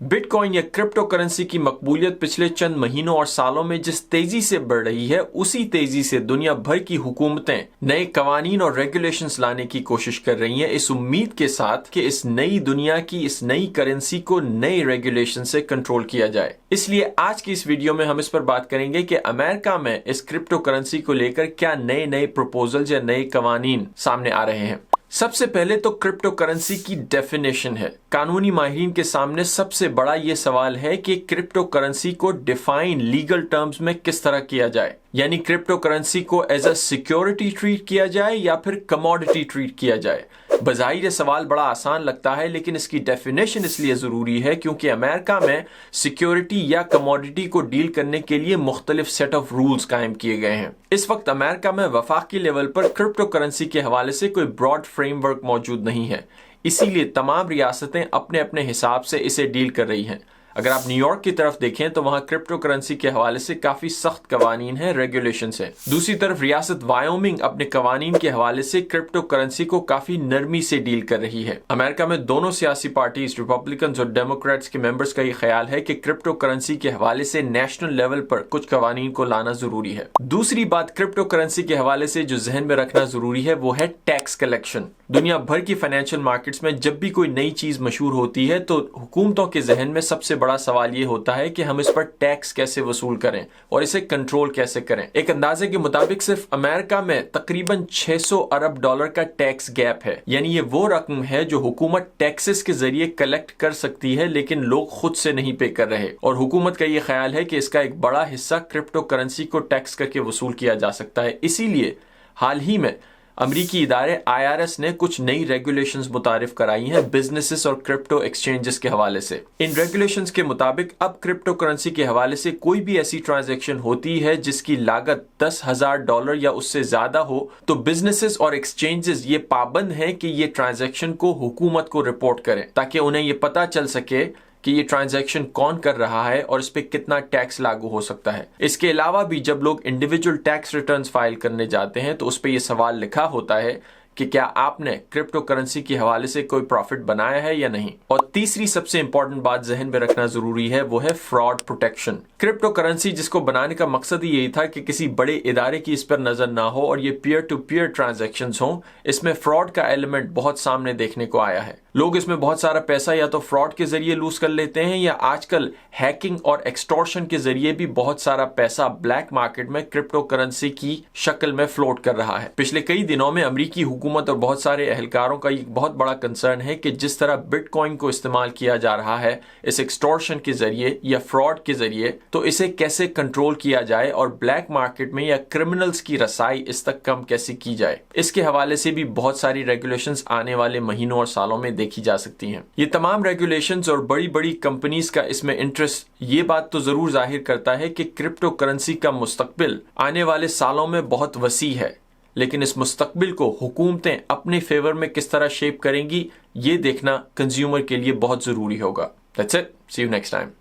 Bitcoin या crypto currency की मकबूलियत पिछले चंद महीनों और सालों में जिस तेजी से बढ़ रही है, उसी तेजी से दुनिया भर की हुकूमतें नए कवानीन और रेगुलेशंस लाने की कोशिश कर रही हैं, इस उम्मीद के साथ कि इस नई दुनिया की इस नई करेंसी को नए रेगुलेशन से कंट्रोल किया जाए। इसलिए आज की इस वीडियो में हम इस पर बात करेंगे कि अमेरिका में इस क्रिप्टो करेंसी को लेकर क्या नए नए प्रपोजल्स या नए कवानीन सामने आ रहे हैं। सबसे पहले तो क्रिप्टो करेंसी की डेफिनेशन है। कानूनी माहिरीन के सामने सबसे बड़ा यह सवाल है कि क्रिप्टो करेंसी को डिफाइन लीगल टर्म्स में किस तरह किया जाए, यानी क्रिप्टो करेंसी को एज अ सिक्योरिटी ट्रीट किया जाए या फिर कमोडिटी ट्रीट किया जाए। बज़ाहिर ये सवाल बड़ा आसान लगता है, लेकिन इसकी डेफिनेशन इसलिए जरूरी है क्योंकि अमेरिका में सिक्योरिटी या कमोडिटी को डील करने के लिए मुख्तलिफ सेट ऑफ रूल्स कायम किए गए हैं। इस वक्त अमेरिका में वफाकी लेवल पर क्रिप्टो करेंसी के हवाले से कोई ब्रॉड फ्रेमवर्क मौजूद नहीं है, इसीलिए तमाम रियासतें अपने अपने हिसाब से इसे डील कर रही हैं। अगर आप न्यूयॉर्क की तरफ देखें तो वहां क्रिप्टो करेंसी के हवाले से काफी सख्त कवानीन है, रेगुलेशन है। दूसरी तरफ रियासत वायोमिंग अपने कवानीन के हवाले से क्रिप्टो करेंसी को काफी नरमी से डील कर रही है। अमेरिका में दोनों सियासी पार्टीज रिपब्लिकन और डेमोक्रेट्स के मेंबर्स का ये ख्याल है कि क्रिप्टो करेंसी के हवाले से नेशनल लेवल पर कुछ कवानीन को लाना जरूरी है। दूसरी बात क्रिप्टो करेंसी के हवाले से जो जहन में रखना जरूरी है वो है टैक्स कलेक्शन। दुनिया भर की फाइनेंशियल मार्केट्स में जब भी कोई नई चीज मशहूर होती है तो हुकूमतों के जहन में सबसे बड़ा सवाल ये होता है कि हम इस पर टैक्स कैसे वसूल करें और इसे कंट्रोल कैसे करें। एक अंदाजे के मुताबिक सिर्फ अमेरिका में तकरीबन 600 अरब डॉलर का टैक्स गैप है, यानी ये वो रकम है जो हुकूमत टैक्सेस के जरिए कलेक्ट कर सकती है लेकिन लोग खुद से नहीं पे कर रहे। और हुकूमत का ये ख्याल है कि इसका एक बड़ा हिस्सा क्रिप्टो करेंसी को टैक्स करके वसूल किया जा सकता है। इसीलिए हाल ही में अमरीकी इदारे IRS ने कुछ नई रेगुलेशंस मुतारिफ कराई हैं बिजनेसेस और क्रिप्टो एक्सचेंजेस के हवाले से। इन रेगुलेशंस के मुताबिक अब क्रिप्टो करेंसी के हवाले से कोई भी ऐसी ट्रांजैक्शन होती है जिसकी लागत $10,000 या उससे ज्यादा हो तो बिजनेसेस और एक्सचेंजेस ये पाबंद हैं कि ये ट्रांजैक्शन को हुकूमत को रिपोर्ट करें, ताकि उन्हें ये पता चल सके कि ये ट्रांजैक्शन कौन कर रहा है और इस पे कितना टैक्स लागू हो सकता है। इसके अलावा भी जब लोग इंडिविजुअल टैक्स रिटर्न्स फाइल करने जाते हैं तो उस पे ये सवाल लिखा होता है कि क्या आपने क्रिप्टो करेंसी के हवाले से कोई प्रॉफिट बनाया है या नहीं। और तीसरी सबसे इंपॉर्टेंट बात जहन में रखना जरूरी है वो है फ्रॉड प्रोटेक्शन। क्रिप्टो करेंसी जिसको बनाने का मकसद ही यही था कि किसी बड़े इदारे की इस पर नजर ना हो और ये पीयर टू पीयर ट्रांजैक्शंस हों, इसमें फ्रॉड का एलिमेंट बहुत सामने देखने को आया है। लोग इसमें बहुत सारा पैसा या तो फ्रॉड के जरिए लूज कर लेते हैं या आजकल हैकिंग और एक्सटॉर्शन के जरिए भी बहुत सारा पैसा ब्लैक मार्केट में क्रिप्टो करेंसी की शक्ल में फ्लोट कर रहा है। पिछले कई दिनों में अमरीकी हुकूमत और बहुत सारे अहलकारों का एक बहुत बड़ा कंसर्न है कि जिस तरह बिटकॉइन को इस्तेमाल किया जा रहा है इस एक्सटॉर्शन के जरिए या फ्रॉड के जरिए, तो इसे कैसे कंट्रोल किया जाए और ब्लैक मार्केट में या क्रिमिनल्स की रसाई इस तक कम कैसे की जाए। इसके हवाले से भी बहुत सारी रेगुलेशंस आने वाले महीनों और सालों में देखी जा सकती हैं। ये तमाम रेगुलेशंस और बड़ी बड़ी कंपनीज का इसमें इंटरेस्ट ये बात तो जरूर जाहिर करता है कि क्रिप्टो करेंसी का मुस्तकबिल आने वाले सालों में बहुत वसी है, लेकिन इस मुस्तकबिल को हुकूमतें अपने फेवर में किस तरह शेप करेंगी ये देखना कंज्यूमर के लिए बहुत जरूरी होगा। That's it. See you next time.